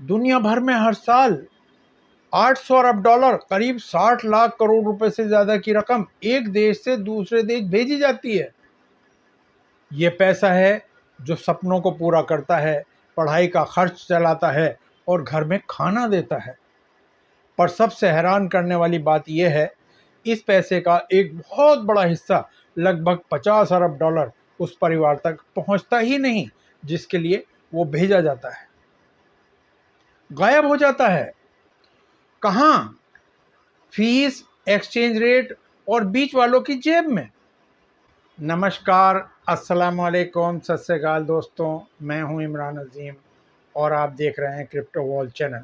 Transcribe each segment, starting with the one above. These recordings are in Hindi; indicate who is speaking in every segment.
Speaker 1: दुनिया भर में हर साल 800 अरब डॉलर, करीब 60 लाख करोड़ रुपए से ज्यादा की रकम एक देश से दूसरे देश भेजी जाती है। ये पैसा है जो सपनों को पूरा करता है, पढ़ाई का खर्च चलाता है और घर में खाना देता है। पर सबसे हैरान करने वाली बात यह है, इस पैसे का एक बहुत बड़ा हिस्सा, लगभग 50 अरब डॉलर, उस परिवार तक पहुंचता ही नहीं जिसके लिए वो भेजा जाता है। गायब हो जाता है। कहाँ? फीस, एक्सचेंज रेट और बीच वालों की जेब में। नमस्कार, अस्सलाम वालेकुम, सत श्री अकाल दोस्तों, मैं हूं इमरान अजीम और आप देख रहे हैं क्रिप्टो वर्ल्ड चैनल,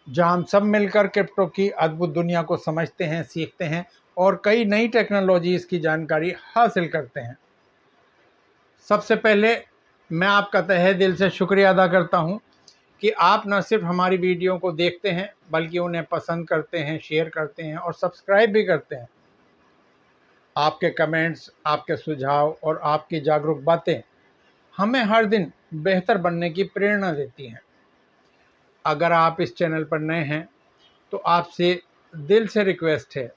Speaker 1: जहां हम सब मिलकर क्रिप्टो की अद्भुत दुनिया को समझते हैं, सीखते हैं और कई नई टेक्नोलॉजीज़ की जानकारी हासिल करते हैं। सबसे पहले मैं आपका तहे दिल से शुक्रिया अदा करता हूं कि आप न सिर्फ हमारी वीडियो को देखते हैं बल्कि उन्हें पसंद करते हैं, शेयर करते हैं और सब्सक्राइब भी करते हैं। आपके कमेंट्स, आपके सुझाव और आपकी जागरूक बातें हमें हर दिन बेहतर बनने की प्रेरणा देती हैं। अगर आप इस चैनल पर नए हैं तो आपसे दिल से रिक्वेस्ट है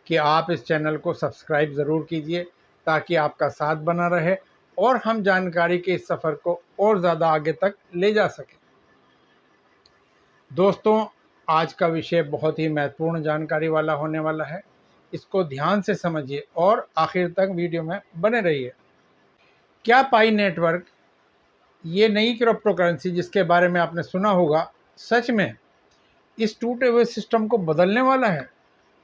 Speaker 1: कि आप इस चैनल को सब्सक्राइब ज़रूर कीजिए ताकि आपका साथ बना रहे और हम जानकारी के इस सफ़र को और ज़्यादा आगे तक ले जा सकें। दोस्तों, आज का विषय बहुत ही महत्वपूर्ण जानकारी वाला होने वाला है। इसको ध्यान से समझिए और आखिर तक वीडियो में बने रहिए। क्या पाई नेटवर्क, ये नई क्रिप्टो करेंसी जिसके बारे में आपने सुना होगा, सच में इस टूटे हुए सिस्टम को बदलने वाला है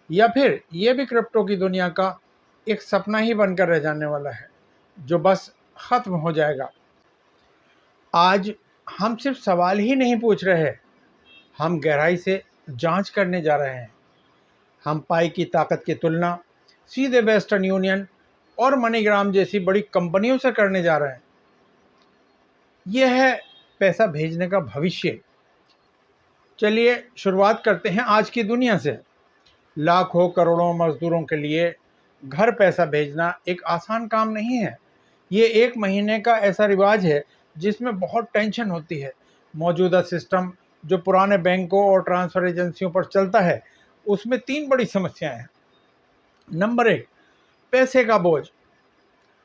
Speaker 1: या फिर ये भी क्रिप्टो की दुनिया का एक सपना ही बनकर रह जाने वाला है जो बस ख़त्म हो जाएगा? आज हम सिर्फ सवाल ही नहीं पूछ रहे, हम गहराई से जांच करने जा रहे हैं। हम पाई की ताकत की तुलना सीधे वेस्टर्न यूनियन और मनीग्राम जैसी बड़ी कंपनियों से करने जा रहे हैं। यह है पैसा भेजने का भविष्य। चलिए शुरुआत करते हैं आज की दुनिया से। लाखों करोड़ों मजदूरों के लिए घर पैसा भेजना एक आसान काम नहीं है। ये एक महीने का ऐसा रिवाज है जिसमें बहुत टेंशन होती है। मौजूदा सिस्टम जो पुराने बैंकों और ट्रांसफ़र एजेंसियों पर चलता है, उसमें 3 बड़ी समस्याएं हैं। नंबर 1, पैसे का बोझ।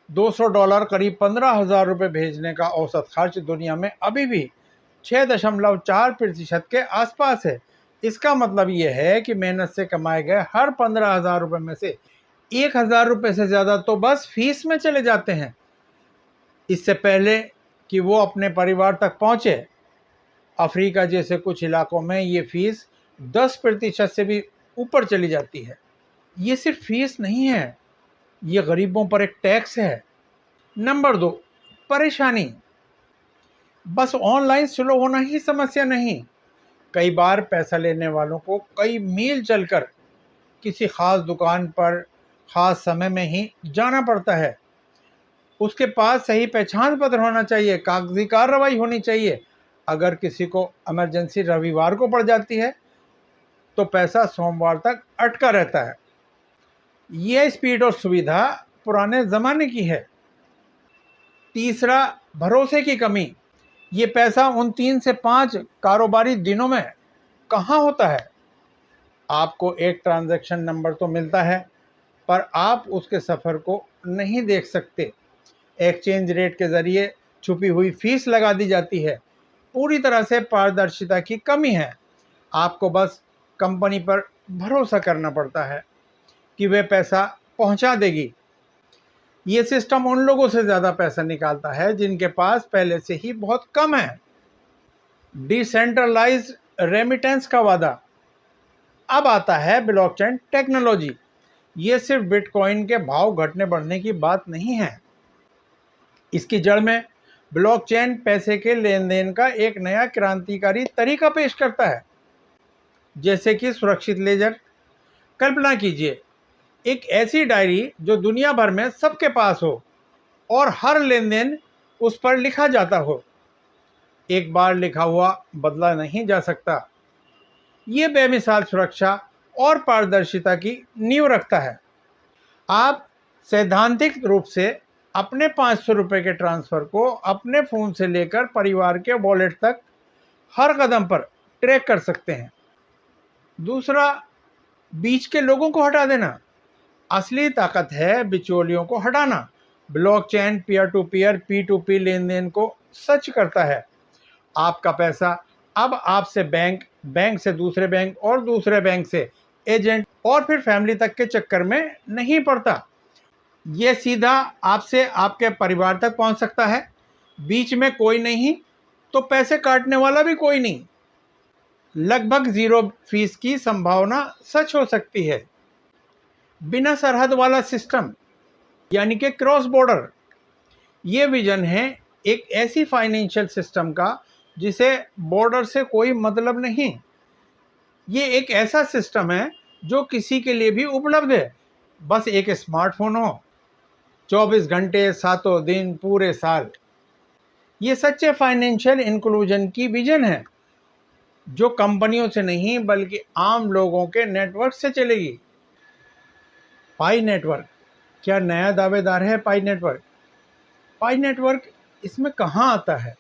Speaker 1: 200 डॉलर, करीब 15,000 रुपये भेजने का औसत खर्च दुनिया में अभी भी 6.4% के आसपास है। इसका मतलब यह है कि मेहनत से कमाए गए हर 15,000 रुपये में से 1,000 रुपये से ज़्यादा तो बस फीस में चले जाते हैं। इससे पहले कि वो अपने परिवार तक पहुँचे, अफ्रीका जैसे कुछ इलाकों में ये फीस 10% से भी ऊपर चली जाती है। ये सिर्फ फीस नहीं है, ये गरीबों पर एक टैक्स है। नंबर 2, परेशानी। बस ऑनलाइन स्लो होना ही समस्या नहीं। कई बार पैसा लेने वालों को कई मील चलकर किसी खास दुकान पर खास समय में ही जाना पड़ता है। उसके पास सही पहचान पत्र होना चाहिए, कागजी कार्रवाई होनी चाहिए। अगर किसी को इमरजेंसी रविवार को पड़ जाती है तो पैसा सोमवार तक अटका रहता है। यह स्पीड और सुविधा पुराने ज़माने की है। तीसरा, भरोसे की कमी। ये पैसा उन 3 से 5 कारोबारी दिनों में कहाँ होता है? आपको एक ट्रांजैक्शन नंबर तो मिलता है पर आप उसके सफ़र को नहीं देख सकते। एक्सचेंज रेट के ज़रिए छुपी हुई फीस लगा दी जाती है। पूरी तरह से पारदर्शिता की कमी है। आपको बस कंपनी पर भरोसा करना पड़ता है कि वे पैसा पहुंचा देगी। ये सिस्टम उन लोगों से ज़्यादा पैसा निकालता है जिनके पास पहले से ही बहुत कम है। डिसेंट्रलाइज्ड रेमिटेंस का वादा। अब आता है ब्लॉकचेन टेक्नोलॉजी। ये सिर्फ बिटकॉइन के भाव घटने बढ़ने की बात नहीं है। इसकी जड़ में ब्लॉकचेन पैसे के लेन देन का एक नया क्रांतिकारी तरीका पेश करता है, जैसे कि सुरक्षित लेजर। कल्पना कीजिए, एक ऐसी डायरी जो दुनिया भर में सबके पास हो और हर लेन देन उस पर लिखा जाता हो। एक बार लिखा हुआ बदला नहीं जा सकता। ये बेमिसाल सुरक्षा और पारदर्शिता की नींव रखता है। आप सैद्धांतिक रूप से अपने 500 रुपये के ट्रांसफ़र को अपने फ़ोन से लेकर परिवार के वॉलेट तक हर कदम पर ट्रैक कर सकते हैं। दूसरा, बीच के लोगों को हटा देना। असली ताकत है बिचौलियों को हटाना। Blockchain peer to peer P2P लेन देन को सच करता है। आपका पैसा अब आपसे बैंक, बैंक से दूसरे बैंक और दूसरे बैंक से एजेंट और फिर फैमिली तक के चक्कर में नहीं पड़ता। ये सीधा आपसे आपके परिवार तक पहुंच सकता है। बीच में कोई नहीं तो पैसे काटने वाला भी कोई नहीं। लगभग 0 फीस की संभावना सच हो सकती है। बिना सरहद वाला सिस्टम यानी कि क्रॉस बॉर्डर, ये विजन है एक ऐसी फाइनेंशियल सिस्टम का जिसे बॉर्डर से कोई मतलब नहीं। ये एक ऐसा सिस्टम है जो किसी के लिए भी उपलब्ध है, बस एक स्मार्टफोन हो, 24 घंटे 7 दिन पूरे साल। ये सच्चे फाइनेंशियल इंक्लूजन की विजन है जो कंपनियों से नहीं बल्कि आम लोगों के नेटवर्क से चलेगी। पाई नेटवर्क क्या नया दावेदार है? पाई नेटवर्क इसमें कहाँ आता है?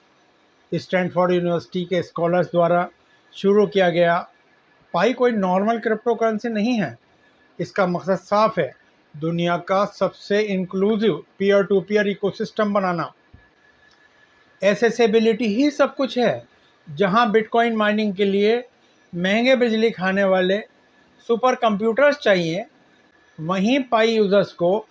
Speaker 1: स्टैनफोर्ड यूनिवर्सिटी के स्कॉलर्स द्वारा शुरू किया गया पाई कोई नॉर्मल क्रिप्टो करेंसी नहीं है। इसका मकसद साफ है, दुनिया का सबसे inclusive peer to peer ecosystem बनाना। एसेसिबिलिटी ही सब कुछ है। जहां बिटकॉइन माइनिंग के लिए महंगे बिजली खाने वाले सुपर कंप्यूटर्स चाहिए, वहीं पाई यूज़र्स को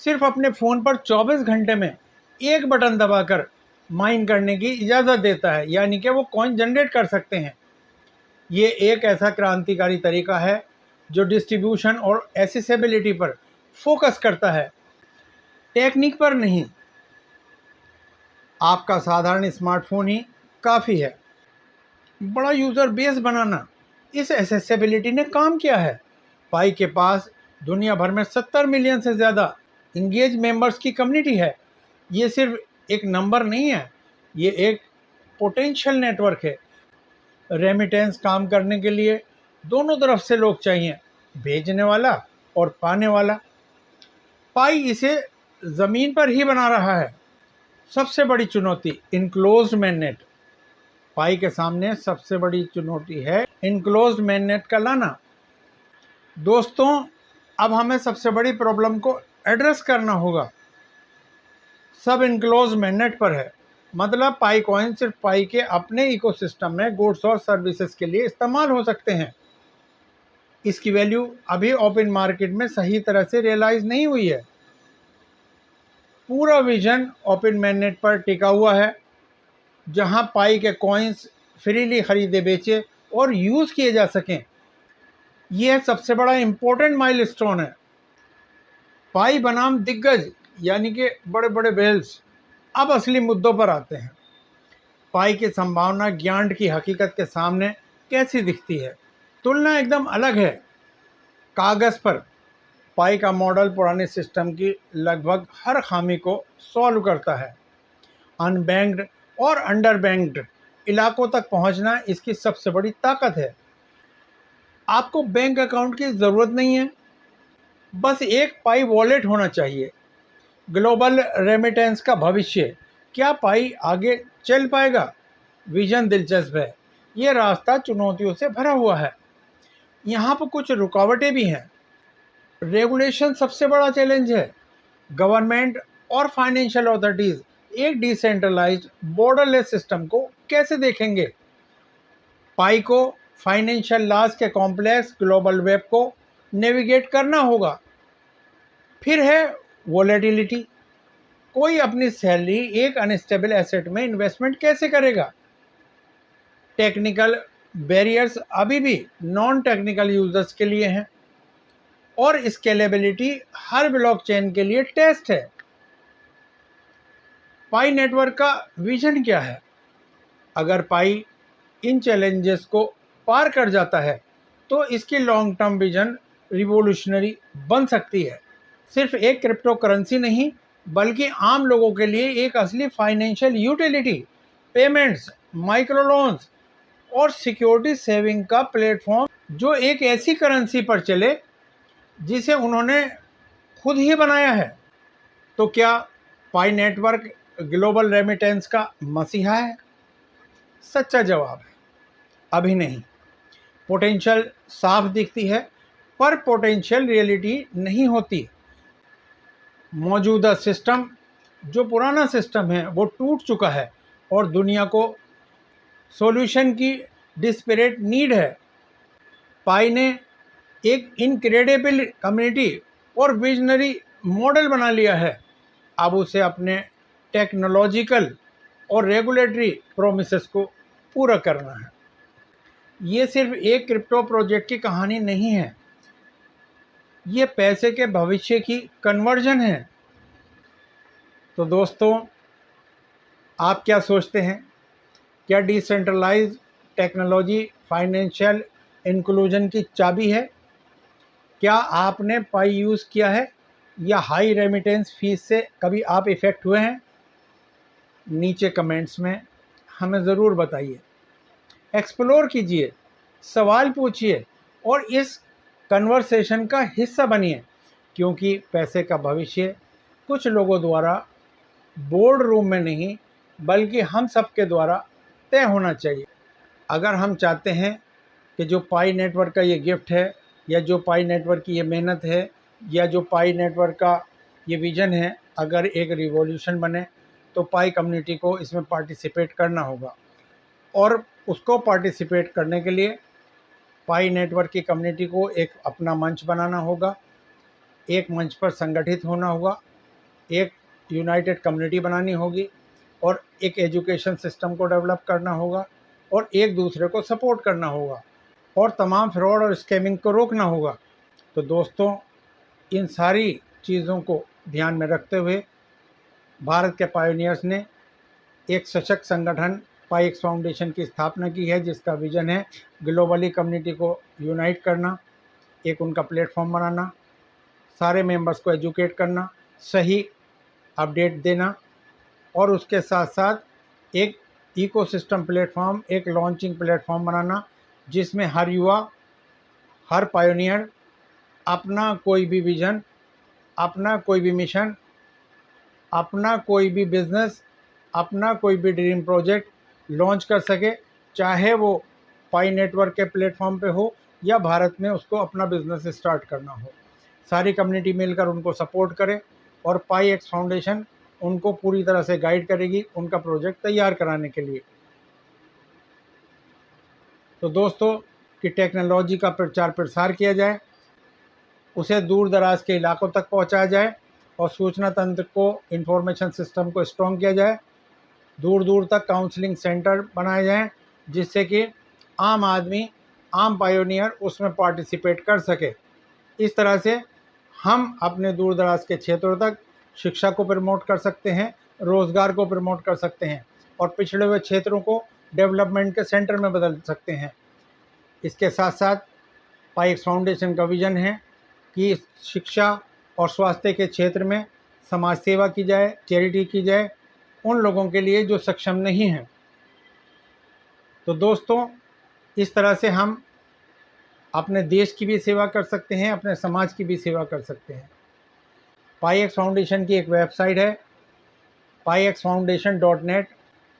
Speaker 1: सिर्फ अपने फ़ोन पर 24 घंटे में एक बटन दबाकर माइन करने की इजाज़त देता है, यानी कि वो कॉइन जनरेट कर सकते हैं। ये एक ऐसा क्रांतिकारी तरीका है जो डिस्ट्रीब्यूशन और एसेसिबिलिटी पर फोकस करता है, टेक्निक पर नहीं। आपका साधारण स्मार्टफोन ही काफ़ी है। बड़ा यूज़र बेस बनाना इस एसेसिबिलिटी ने काम किया है। पाई के पास दुनिया भर में 70 मिलियन से ज़्यादा इंगेज मेंबर्स की कम्युनिटी है। ये सिर्फ एक नंबर नहीं है, ये एक पोटेंशियल नेटवर्क है। रेमिटेंस काम करने के लिए दोनों तरफ से लोग चाहिए, भेजने वाला और पाने वाला। पाई इसे ज़मीन पर ही बना रहा है। सबसे बड़ी चुनौती इनक्लोज्ड मेननेट। पाई के सामने सबसे बड़ी चुनौती है इनक्लोज्ड मेननेट का लाना। दोस्तों, अब हमें सबसे बड़ी प्रॉब्लम को एड्रेस करना होगा। सब इनक्लोज्ड मेननेट पर है, मतलब पाई कॉइन सिर्फ पाई के अपने इकोसिस्टम में गुड्स और सर्विसेज के लिए इस्तेमाल हो सकते हैं। इसकी वैल्यू अभी ओपन मार्केट में सही तरह से रियलाइज नहीं हुई है। पूरा विजन ओपन मेननेट पर टिका हुआ है, जहां पाई के कॉइन्स फ्रीली खरीदे बेचे और यूज़ किए जा सकें। यह सबसे बड़ा इम्पोर्टेंट माइलस्टोन है। पाई बनाम दिग्गज यानी कि बड़े बड़े वेल्स। अब असली मुद्दों पर आते हैं। पाई की संभावना ज्ञान की हकीकत के सामने कैसी दिखती है? तुलना एकदम अलग है। कागज़ पर पाई का मॉडल पुराने सिस्टम की लगभग हर खामी को सॉल्व करता है। अनबैंक्ड और अंडरबैंक्ड इलाकों तक पहुंचना इसकी सबसे बड़ी ताकत है। आपको बैंक अकाउंट की ज़रूरत नहीं है, बस एक पाई वॉलेट होना चाहिए। ग्लोबल रेमिटेंस का भविष्य, क्या पाई आगे चल पाएगा? विजन दिलचस्प है, ये रास्ता चुनौतियों से भरा हुआ है। यहाँ पर कुछ रुकावटें भी हैं। रेगुलेशन सबसे बड़ा चैलेंज है। गवर्नमेंट और फाइनेंशियल अथॉरिटीज़ एक डिसेंट्रलाइज्ड बॉर्डरलेस सिस्टम को कैसे देखेंगे? पाई को फाइनेंशियल लॉज के कॉम्प्लेक्स ग्लोबल वेब को नेविगेट करना होगा। फिर है वोलेटिलिटी। कोई अपनी सैलरी एक अनस्टेबल एसेट में इन्वेस्टमेंट कैसे करेगा? टेक्निकल बैरियर्स अभी भी नॉन टेक्निकल यूजर्स के लिए हैं, और स्केलेबिलिटी हर ब्लॉकचेन के लिए टेस्ट है। पाई नेटवर्क का विजन क्या है? अगर पाई इन चैलेंजेस को पार कर जाता है तो इसकी लॉन्ग टर्म विजन रिवोल्यूशनरी बन सकती है। सिर्फ एक क्रिप्टो करेंसी नहीं, बल्कि आम लोगों के लिए एक असली financial utility, payments, micro loans और सिक्योरिटी सेविंग का प्लेटफॉर्म, जो एक ऐसी करेंसी पर चले जिसे उन्होंने खुद ही बनाया है। तो क्या पाई नेटवर्क ग्लोबल रेमिटेंस का मसीहा है? सच्चा जवाब है अभी नहीं। पोटेंशियल साफ दिखती है पर पोटेंशियल रियलिटी नहीं होती। मौजूदा सिस्टम, जो पुराना सिस्टम है, वो टूट चुका है और दुनिया को सॉल्यूशन की डिस्परेट नीड है। पाई ने एक इनक्रेडिबल कम्युनिटी और विजनरी मॉडल बना लिया है। अब उसे अपने टेक्नोलॉजिकल और रेगुलेटरी प्रोमिसेस को पूरा करना है। ये सिर्फ एक क्रिप्टो प्रोजेक्ट की कहानी नहीं है, ये पैसे के भविष्य की कन्वर्जन है। तो दोस्तों, आप क्या सोचते हैं? क्या डिसेंट्रलाइज्ड टेक्नोलॉजी फाइनेंशियल इंक्लूजन की चाबी है? क्या आपने पाई यूज़ किया है या हाई रेमिटेंस फीस से कभी आप इफ़ेक्ट हुए हैं? नीचे कमेंट्स में हमें ज़रूर बताइए। एक्सप्लोर कीजिए, सवाल पूछिए और इस कन्वर्सेशन का हिस्सा बनिए, क्योंकि पैसे का भविष्य कुछ लोगों द्वारा बोर्ड रूम में नहीं बल्कि हम सबके द्वारा तय होना चाहिए। अगर हम चाहते हैं कि जो पाई नेटवर्क का ये गिफ्ट है, या जो पाई नेटवर्क की ये मेहनत है, या जो पाई नेटवर्क का ये विज़न है, अगर एक रिवॉल्यूशन बने तो पाई कम्युनिटी को इसमें पार्टिसिपेट करना होगा। और उसको पार्टिसिपेट करने के लिए पाई नेटवर्क की कम्युनिटी को एक अपना मंच बनाना होगा, एक मंच पर संगठित होना होगा, एक यूनाइटेड कम्युनिटी बनानी होगी और एक एजुकेशन सिस्टम को डेवलप करना होगा और एक दूसरे को सपोर्ट करना होगा और तमाम फ्रॉड और स्कैमिंग को रोकना होगा। तो दोस्तों, इन सारी चीज़ों को ध्यान में रखते हुए भारत के पायोनियर्स ने एक सशक्त संगठन पाईएक्स फाउंडेशन की स्थापना की है, जिसका विज़न है ग्लोबली कम्युनिटी को यूनाइट करना, एक उनका प्लेटफॉर्म बनाना, सारे मेंबर्स को एजुकेट करना, सही अपडेट देना और उसके साथ साथ एक इकोसिस्टम प्लेटफॉर्म, एक लॉन्चिंग प्लेटफॉर्म बनाना, जिसमें हर युवा, हर पायोनियर अपना कोई भी विज़न, अपना कोई भी मिशन, अपना कोई भी बिज़नेस, अपना कोई भी ड्रीम प्रोजेक्ट लॉन्च कर सके, चाहे वो पाई नेटवर्क के प्लेटफॉर्म पे हो या भारत में उसको अपना बिज़नेस स्टार्ट करना हो। सारी कम्युनिटी मिलकर उनको सपोर्ट करे और पाई एक्स फाउंडेशन उनको पूरी तरह से गाइड करेगी उनका प्रोजेक्ट तैयार कराने के लिए। तो दोस्तों, कि टेक्नोलॉजी का प्रचार प्रसार किया जाए, उसे दूर दराज के इलाकों तक पहुंचाया जाए और सूचना तंत्र को, इंफॉर्मेशन सिस्टम को स्ट्रॉन्ग किया जाए, दूर दूर तक काउंसलिंग सेंटर बनाए जाएं, जिससे कि आम आदमी, आम पायोनियर उसमें पार्टिसिपेट कर सके। इस तरह से हम अपने दूर दराज के क्षेत्रों तक शिक्षा को प्रमोट कर सकते हैं, रोज़गार को प्रमोट कर सकते हैं और पिछड़े हुए क्षेत्रों को डेवलपमेंट के सेंटर में बदल सकते हैं। इसके साथ साथ पाईएक्स फाउंडेशन का विज़न है कि शिक्षा और स्वास्थ्य के क्षेत्र में समाज सेवा की जाए, चैरिटी की जाए उन लोगों के लिए जो सक्षम नहीं हैं। तो दोस्तों, इस तरह से हम अपने देश की भी सेवा कर सकते हैं, अपने समाज की भी सेवा कर सकते हैं। पाईएक्स फाउंडेशन की एक वेबसाइट है payexfoundation.net।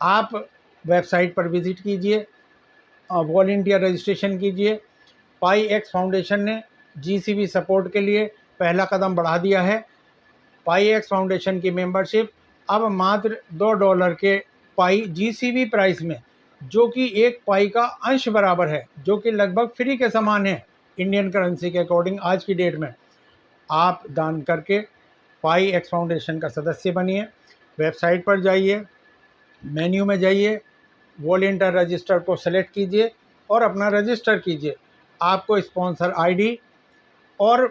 Speaker 1: आप वेबसाइट पर विज़िट कीजिए, वॉलंटियर रजिस्ट्रेशन कीजिए। पाईएक्स फाउंडेशन ने जीसीबी सपोर्ट के लिए पहला कदम बढ़ा दिया है। पाईएक्स फाउंडेशन की मेंबरशिप अब मात्र $2 के पाई जीसीबी प्राइस में, जो कि एक पाई का अंश बराबर है, जो कि लगभग फ्री के समान है इंडियन करेंसी के अकॉर्डिंग आज की डेट में, आप दान करके पाईएक्स फाउंडेशन का सदस्य बनिए। वेबसाइट पर जाइए, मेन्यू में जाइए, वॉलंटियर रजिस्टर को सेलेक्ट कीजिए और अपना रजिस्टर कीजिए। आपको स्पॉन्सर आईडी और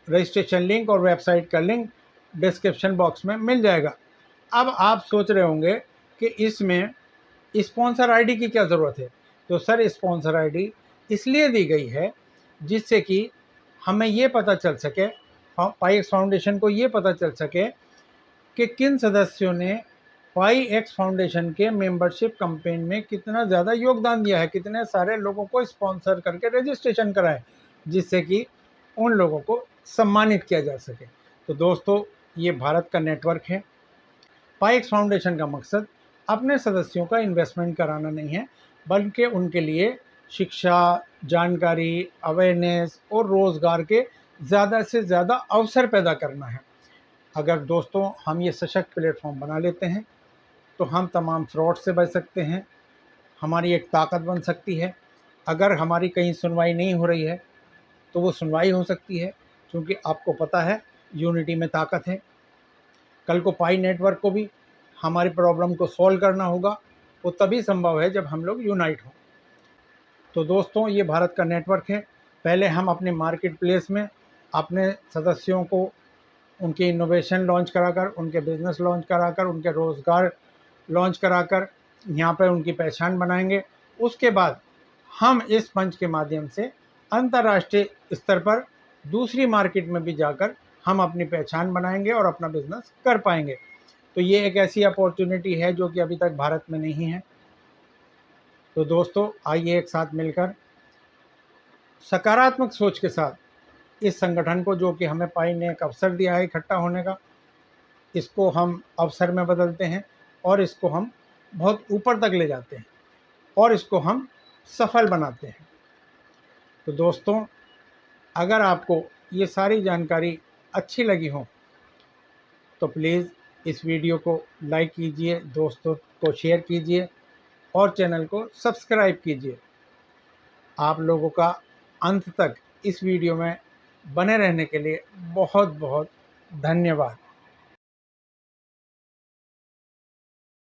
Speaker 1: रजिस्ट्रेशन लिंक और वेबसाइट का लिंक डिस्क्रिप्शन बॉक्स में मिल जाएगा। अब आप सोच रहे होंगे कि इसमें स्पॉन्सर आईडी की क्या ज़रूरत है? तो सर, स्पॉन्सर आईडी इसलिए दी गई है जिससे कि हमें ये पता चल सके, पाईएक्स फाउंडेशन को ये पता चल सके कि किन सदस्यों ने पाईएक्स फाउंडेशन के मेंबरशिप कैंपेन में कितना ज़्यादा योगदान दिया है, कितने सारे लोगों को स्पॉन्सर करके रजिस्ट्रेशन कराए, जिससे कि उन लोगों को सम्मानित किया जा सके। तो दोस्तों, ये भारत का नेटवर्क है। पाईएक्स फाउंडेशन का मकसद अपने सदस्यों का इन्वेस्टमेंट कराना नहीं है, बल्कि उनके लिए शिक्षा, जानकारी, अवेयरनेस और रोज़गार के ज़्यादा से ज़्यादा अवसर पैदा करना है। अगर दोस्तों हम ये सशक्त प्लेटफॉर्म बना लेते हैं तो हम तमाम फ्रॉड से बच सकते हैं, हमारी एक ताकत बन सकती है। अगर हमारी कहीं सुनवाई नहीं हो रही है तो वो सुनवाई हो सकती है, क्योंकि आपको पता है यूनिटी में ताकत है। कल को पाई नेटवर्क को भी हमारी प्रॉब्लम को सॉल्व करना होगा, वो तभी संभव है जब हम लोग यूनाइट हों। तो दोस्तों ये भारत का नेटवर्क है। पहले हम अपने मार्केट प्लेस में अपने सदस्यों को उनके इनोवेशन लॉन्च कराकर, उनके बिज़नेस लॉन्च कराकर, उनके रोज़गार लॉन्च कराकर यहाँ पर उनकी पहचान बनाएंगे। उसके बाद हम इस मंच के माध्यम से अंतर्राष्ट्रीय स्तर पर दूसरी मार्केट में भी जाकर हम अपनी पहचान बनाएंगे और अपना बिज़नेस कर पाएंगे। तो ये एक ऐसी अपॉर्चुनिटी है जो कि अभी तक भारत में नहीं है। तो दोस्तों आइए एक साथ मिलकर सकारात्मक सोच के साथ इस संगठन को, जो कि हमें पाई ने एक अवसर दिया है इकट्ठा होने का, इसको हम अवसर में बदलते हैं और इसको हम बहुत ऊपर तक ले जाते हैं और इसको हम सफल बनाते हैं। तो दोस्तों अगर आपको ये सारी जानकारी अच्छी लगी हो तो प्लीज़ इस वीडियो को लाइक कीजिए, दोस्तों को शेयर कीजिए और चैनल को सब्सक्राइब कीजिए। आप लोगों का अंत तक इस वीडियो में बने रहने के लिए बहुत बहुत धन्यवाद।